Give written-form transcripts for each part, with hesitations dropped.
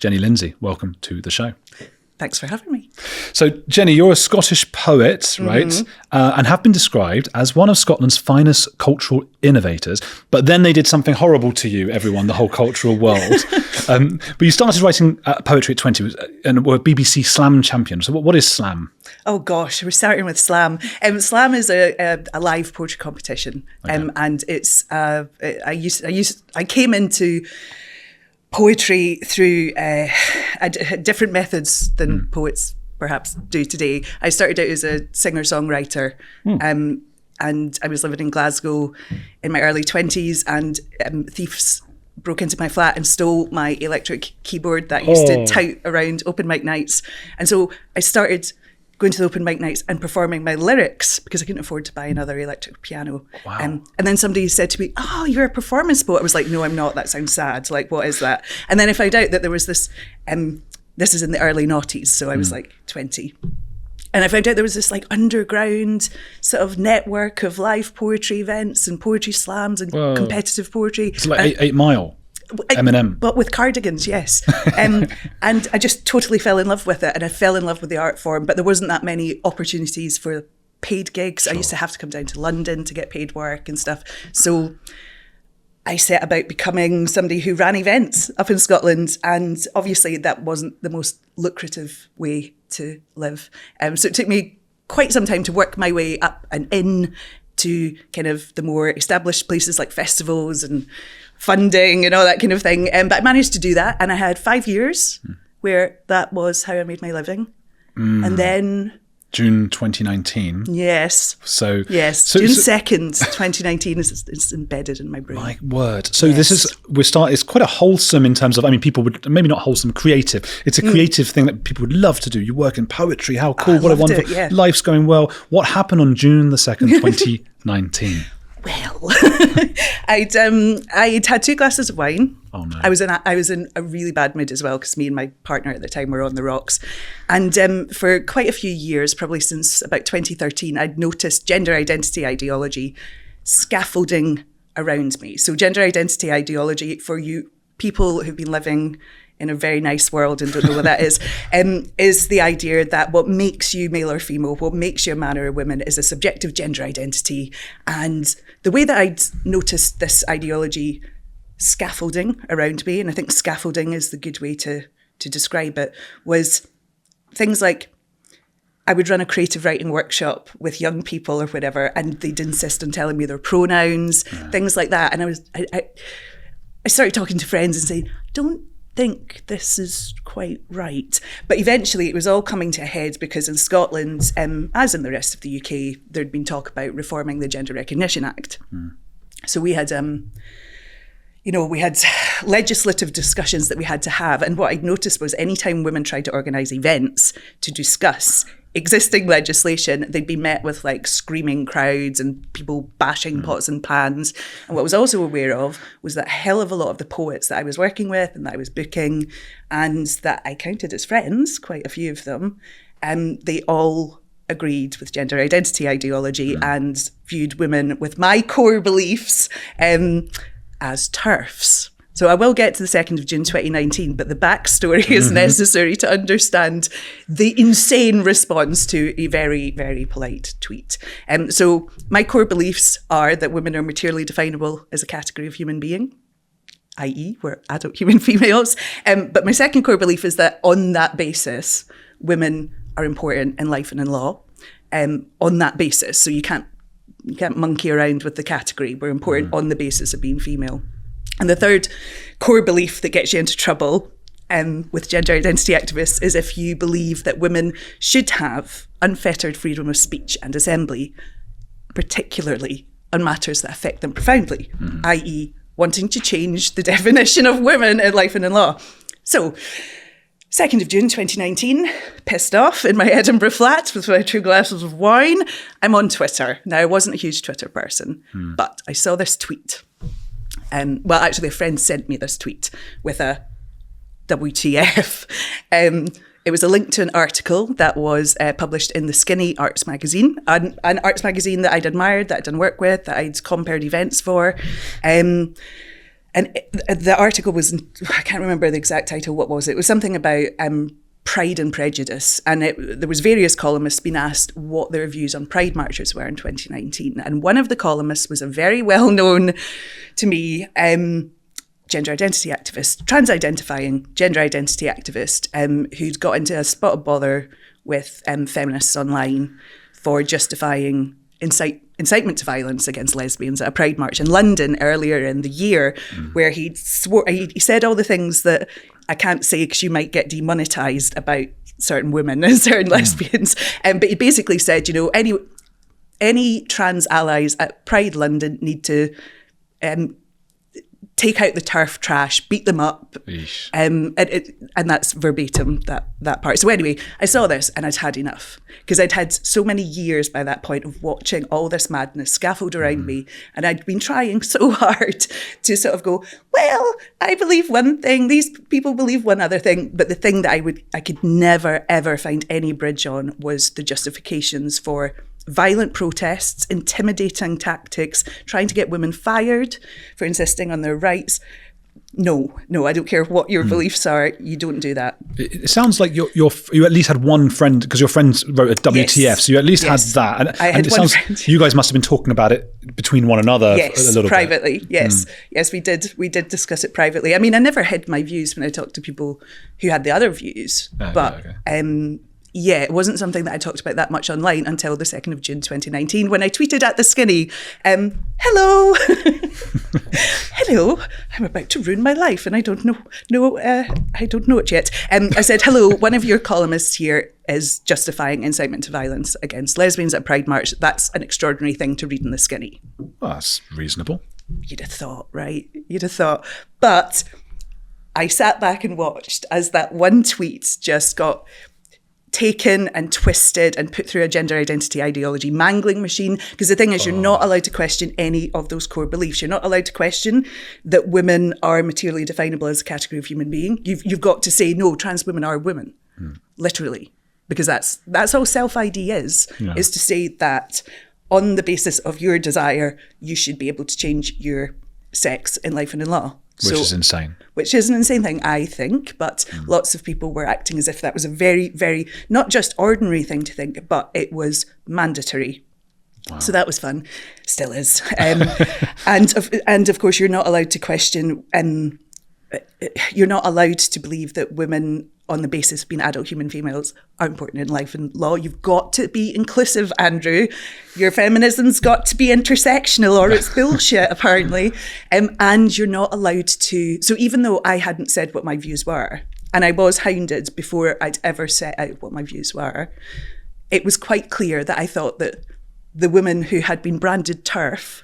Jenny Lindsay, welcome to the show. Thanks for having me. So, Jenny, you're a Scottish poet, right? And have been described as one of Scotland's finest cultural innovators. But then they did something horrible to you, everyone, the whole cultural world. But you started writing poetry at 20 and were a BBC Slam champion. So what is Slam? Oh, gosh, we're starting with Slam. Slam is a live poetry competition. Okay. And it's, I came into poetry through different methods than poets perhaps do today. I started out as a singer-songwriter, and I was living in Glasgow in my early 20s, and thieves broke into my flat and stole my electric keyboard that I used to tout around open mic nights. And so I started going to the open mic nights and performing my lyrics because I couldn't afford to buy another electric piano. Wow. And then somebody said to me, "Oh, you're a performance poet." I was like, "No, I'm not. That sounds sad. Like, what is that?" And then I found out that there was this, this is in the early noughties, so I was like 20. And I found out there was this like underground sort of network of live poetry events and poetry slams and competitive poetry. It's like 8 Mile. Eminem. But with cardigans, yes. And I just totally fell in love with it, and I fell in love with the art form, but there wasn't that many opportunities for paid gigs. Sure. I used to have to come down to London to get paid work and stuff. So I set about becoming somebody who ran events up in Scotland, and obviously that wasn't the most lucrative way to live. So it took me quite some time to work my way up and in to kind of the more established places like festivals and funding and all that kind of thing. But I managed to do that, and I had 5 years where that was how I made my living. And then June 2019. Yes. So June 2nd, 2019 is embedded in my brain. My word. So this is, it's quite a wholesome in terms of, I mean, people would, maybe not wholesome, creative. It's a creative thing that people would love to do. You work in poetry. How cool. What a wonderful, life's going well. What happened on June the 2nd, 2019? Well, I'd had 2 glasses of wine. Oh no! I was in a really bad mood as well because me and my partner at the time were on the rocks, and for quite a few years, probably since about 2013, I'd noticed gender identity ideology scaffolding around me. So gender identity ideology, for you people who've been living in a very nice world and don't know what that is the idea that what makes you male or female, what makes you a man or a woman, is a subjective gender identity. And the way that I'd noticed this ideology scaffolding around me, and I think scaffolding is the good way to describe it, was things like I would run a creative writing workshop with young people or whatever, and they'd insist on telling me their pronouns, things like that. And I started talking to friends and saying, don't think this is quite right. But eventually it was all coming to a head because in Scotland, as in the rest of the UK, there'd been talk about reforming the Gender Recognition Act. So we had we had legislative discussions that we had to have. And what I'd noticed was anytime women tried to organise events to discuss existing legislation, they'd be met with like screaming crowds and people bashing pots and pans. And what I was also aware of was that a hell of a lot of the poets that I was working with and that I was booking and that I counted as friends, quite a few of them, they all agreed with gender identity ideology and viewed women with my core beliefs as TERFs. So I will get to the 2nd of June 2019, but the backstory is necessary to understand the insane response to a very, very polite tweet. So my core beliefs are that women are materially definable as a category of human being, i.e. we're adult human females. But my second core belief is that on that basis, women are important in life and in law. On that basis, so you can't monkey around with the category. We're important on the basis of being female. And the third core belief that gets you into trouble with gender identity activists is if you believe that women should have unfettered freedom of speech and assembly, particularly on matters that affect them profoundly, i.e. wanting to change the definition of women in life and in law. So, 2nd of June 2019, pissed off in my Edinburgh flat with my 2 glasses of wine. I'm on Twitter. Now, I wasn't a huge Twitter person, but I saw this tweet. Well, actually, a friend sent me this tweet with a WTF. It was a link to an article that was published in the Skinny Arts magazine, an arts magazine that I'd admired, that I'd done work with, that I'd compared events for. And the article was, I can't remember the exact title, what was it? It was something about Pride and Prejudice. And there was various columnists being asked what their views on Pride marches were in 2019. And one of the columnists was a very well-known, to me, gender identity activist, trans-identifying gender identity activist, who'd got into a spot of bother with feminists online for justifying incitement to violence against lesbians at a Pride march in London earlier in the year, where he said all the things that I can't say because you might get demonetized about certain women and certain lesbians. But he basically said, any trans allies at Pride London need to take out the turf trash, beat them up. And that's verbatim, that part. So anyway, I saw this and I'd had enough, because I'd had so many years by that point of watching all this madness scaffold around me. And I'd been trying so hard to sort of go, well, I believe one thing, these people believe one other thing. But the thing that I could never, ever find any bridge on was the justifications for violent protests, intimidating tactics, trying to get women fired for insisting on their rights. No, I don't care what your beliefs are. You don't do that. It sounds like you at least had one friend, because your friend wrote a WTF, yes. So you at least had that. And, I had one friend. You guys must have been talking about it between one another a little privately, bit. Yes. Yes, we did. We did discuss it privately. I mean, I never hid my views when I talked to people who had the other views. It wasn't something that I talked about that much online until the 2nd of June 2019, when I tweeted at the Skinny, hello, hello, I'm about to ruin my life and I don't know it yet. I said, hello, one of your columnists here is justifying incitement to violence against lesbians at Pride March. That's an extraordinary thing to read in the Skinny. Well, that's reasonable. You'd have thought, right? You'd have thought. But I sat back and watched as that one tweet just got taken and twisted and put through a gender identity ideology mangling machine. Because the thing is, you're not allowed to question any of those core beliefs. You're not allowed to question that women are materially definable as a category of human being. You've got to say, no, trans women are women, literally. Because that's all self-ID is to say that on the basis of your desire, you should be able to change your sex in life and in law. Which is insane. Which is an insane thing, I think. But lots of people were acting as if that was a very, very, not just ordinary thing to think, but it was mandatory. Wow. So that was fun. Still is. And of course, you're not allowed to question, you're not allowed to believe that women on the basis of being adult human females are important in life and law. You've got to be inclusive, Andrew. Your feminism's got to be intersectional or it's bullshit, apparently. And you're not allowed to... So even though I hadn't said what my views were, and I was hounded before I'd ever set out what my views were, it was quite clear that I thought that the women who had been branded TERF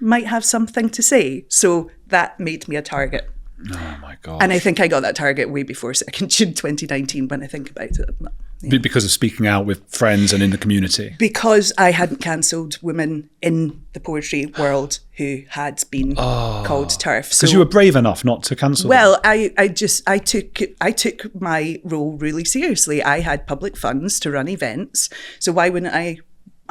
might have something to say. So that made me a target. Oh my God. And I think I got that target way before 2nd June 2019 when I think about it. Yeah. Because of speaking out with friends and in the community? Because I hadn't cancelled women in the poetry world who had been called TERF. Because you were brave enough not to cancel them. I took my role really seriously. I had public funds to run events. So why wouldn't I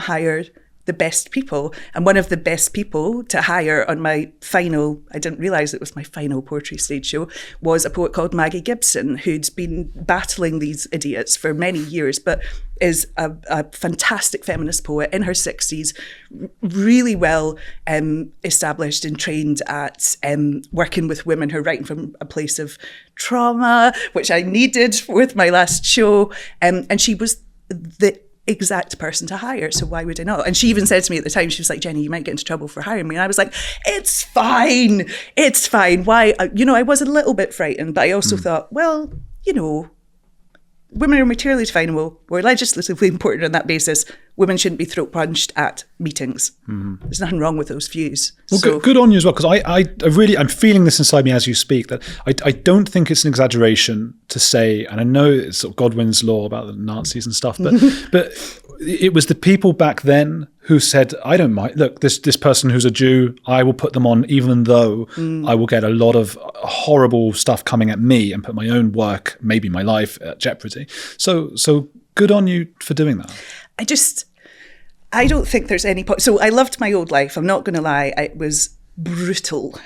hire the best people? And one of the best people to hire on my final, I didn't realise it was my final poetry stage show, was a poet called Maggie Gibson, who'd been battling these idiots for many years, but is a fantastic feminist poet in her 60s, really well established and trained at working with women who are writing from a place of trauma, which I needed with my last show. And she was the exact person to hire, so why would I not? And she even said to me at the time, she was like, Jenny, you might get into trouble for hiring me. And I was like, it's fine. Why? I was a little bit frightened, but I also thought, well, women are materially definable. We're legislatively important on that basis. Women shouldn't be throat punched at meetings. There's nothing wrong with those views. Well, good on you as well, because I'm feeling this inside me as you speak, that I don't think it's an exaggeration to say, and I know it's sort of Godwin's law about the Nazis and stuff, but it was the people back then who said, I don't mind, look, this person who's a Jew, I will put them on, even though I will get a lot of horrible stuff coming at me and put my own work, maybe my life, at jeopardy. So good on you for doing that. I don't think there's any point. So I loved my old life. I'm not going to lie. It was brutal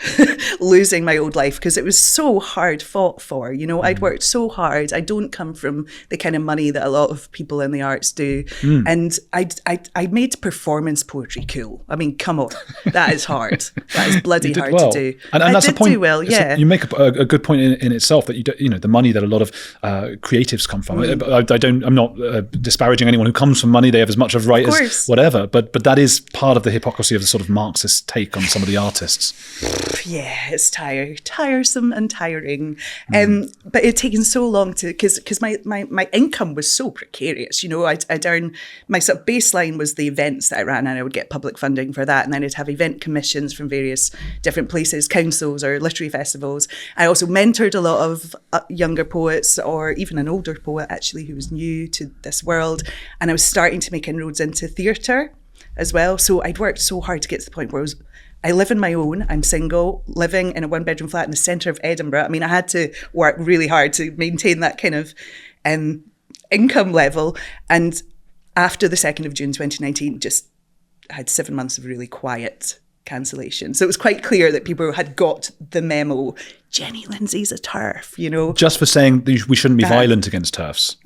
losing my old life, because it was so hard fought for. You know, I'd worked so hard. I don't come from the kind of money that a lot of people in the arts do. And I made performance poetry cool. I mean, come on, that is hard. That is bloody hard to do. And I that's did a point. Do well, yeah. You make a good point in itself, that you know, the money that a lot of creatives come from. I'm not disparaging anyone who comes from money. They have as much of right as whatever. But that is part of the hypocrisy of the sort of Marxist take on some of the artists. Yeah, it's tiresome and tiring. But it taken so long to, because my income was so precarious. You know, I'd earn, my sort of baseline was the events that I ran, and I would get public funding for that. And then I'd have event commissions from various different places, councils or literary festivals. I also mentored a lot of younger poets, or even an older poet actually who was new to this world. And I was starting to make inroads into theatre as well. So I'd worked so hard to get to the point where I live on my own, I'm single, living in a one-bedroom flat in the centre of Edinburgh. I mean, I had to work really hard to maintain that kind of income level. And after the 2nd of June 2019, just had 7 months of really quiet cancellation. So it was quite clear that people had got the memo. Jenny Lindsay's a TERF, you know. Just for saying we shouldn't be violent against TERFs.